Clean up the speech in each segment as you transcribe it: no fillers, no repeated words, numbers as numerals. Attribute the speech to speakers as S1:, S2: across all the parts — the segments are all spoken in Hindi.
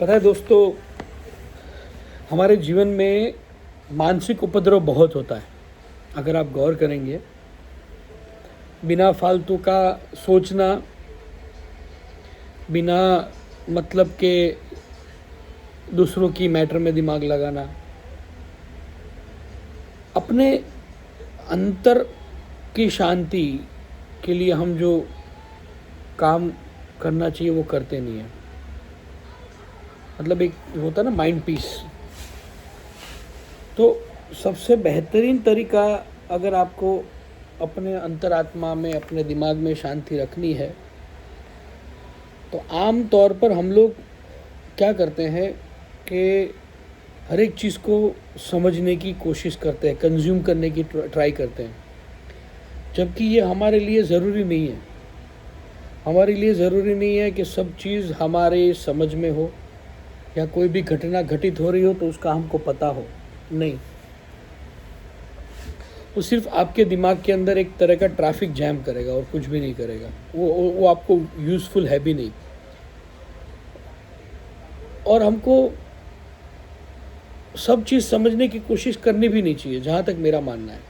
S1: पता है दोस्तों, हमारे जीवन में मानसिक उपद्रव बहुत होता है। अगर आप गौर करेंगे, बिना फालतू का सोचना, बिना मतलब के दूसरों की मैटर में दिमाग लगाना, अपने अंतर की शांति के लिए हम जो काम करना चाहिए वो करते नहीं हैं। मतलब एक होता है ना माइंड पीस। तो सबसे बेहतरीन तरीका, अगर आपको अपने अंतरात्मा में, अपने दिमाग में शांति रखनी है, तो आम तौर पर हम लोग क्या करते हैं कि हर एक चीज़ को समझने की कोशिश करते हैं, कंज्यूम करने की ट्राई करते हैं, जबकि ये हमारे लिए ज़रूरी नहीं है। हमारे लिए ज़रूरी नहीं है कि सब चीज़ हमारे समझ में हो, या कोई भी घटना घटित हो रही हो तो उसका हमको पता हो। नहीं, वो सिर्फ आपके दिमाग के अंदर एक तरह का ट्रैफिक जैम करेगा और कुछ भी नहीं करेगा। वो आपको यूज़फुल है भी नहीं। और हमको सब चीज़ समझने की कोशिश करनी भी नहीं चाहिए, जहाँ तक मेरा मानना है।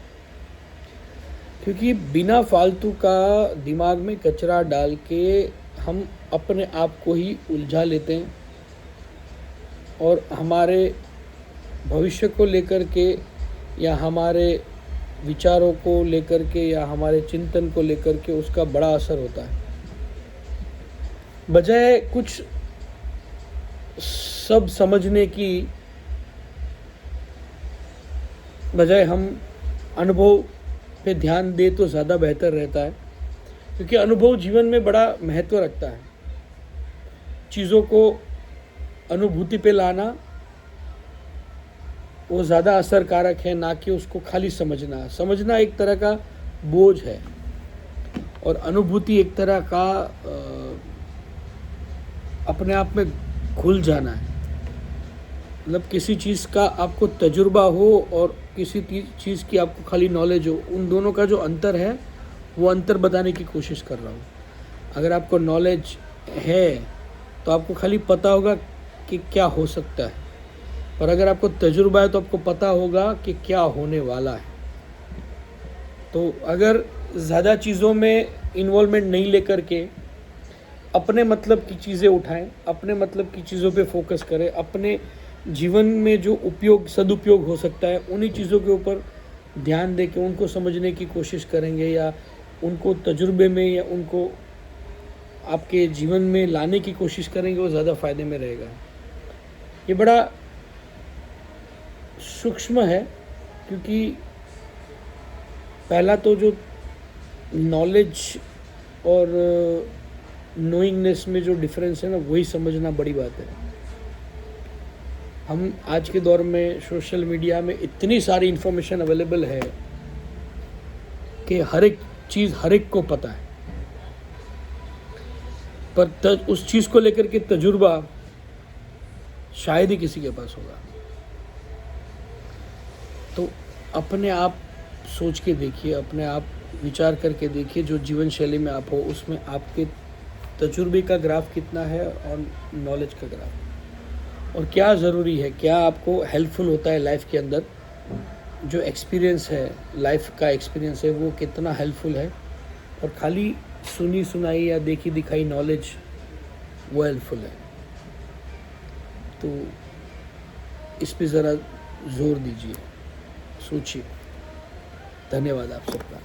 S1: क्योंकि बिना फालतू का दिमाग में कचरा डाल के हम अपने आप को ही उलझा लेते हैं, और हमारे भविष्य को लेकर के, या हमारे विचारों को लेकर के, या हमारे चिंतन को लेकर के उसका बड़ा असर होता है। बजाय कुछ सब समझने की बजाय हम अनुभव पे ध्यान दे तो ज़्यादा बेहतर रहता है। क्योंकि अनुभव जीवन में बड़ा महत्व रखता है। चीज़ों को अनुभूति पे लाना वो ज़्यादा असरकारक है, ना कि उसको खाली समझना। समझना एक तरह का बोझ है, और अनुभूति एक तरह का अपने आप में घुल जाना है। मतलब किसी चीज़ का आपको तजुर्बा हो और किसी चीज़ की आपको खाली नॉलेज हो, उन दोनों का जो अंतर है वो अंतर बताने की कोशिश कर रहा हूँ। अगर आपको नॉलेज है तो आपको खाली पता होगा कि क्या हो सकता है, और अगर आपको तजुर्बा है तो आपको पता होगा कि क्या होने वाला है। तो अगर ज़्यादा चीज़ों में इन्वॉल्वमेंट नहीं लेकर के अपने मतलब की चीज़ें उठाएं, अपने मतलब की चीज़ों पे फोकस करें, अपने जीवन में जो सदुपयोग हो सकता है उन्हीं चीज़ों के ऊपर ध्यान दे के उनको समझने की कोशिश करेंगे, या उनको तजुर्बे में, या उनको आपके जीवन में लाने की कोशिश करेंगे, वो ज़्यादा फ़ायदे में रहेगा। ये बड़ा सूक्ष्म है, क्योंकि पहला तो जो नॉलेज और नोइंगनेस में जो डिफरेंस है ना, वही समझना बड़ी बात है। हम आज के दौर में सोशल मीडिया में इतनी सारी इन्फॉर्मेशन अवेलेबल है कि हर एक चीज़ हर एक को पता है, पर उस चीज़ को लेकर के तजुर्बा शायद ही किसी के पास होगा। तो अपने आप सोच के देखिए, अपने आप विचार करके देखिए, जो जीवन शैली में आप हो उसमें आपके तजुर्बे का ग्राफ कितना है और नॉलेज का ग्राफ, और क्या ज़रूरी है, क्या आपको हेल्पफुल होता है लाइफ के अंदर। जो एक्सपीरियंस है, लाइफ का एक्सपीरियंस है, वो कितना हेल्पफुल है, और खाली सुनी सुनाई या देखी दिखाई नॉलेज वो हेल्पफुल है। तो इस पे ज़रा जोर दीजिए, सोचिए। धन्यवाद आप सबका।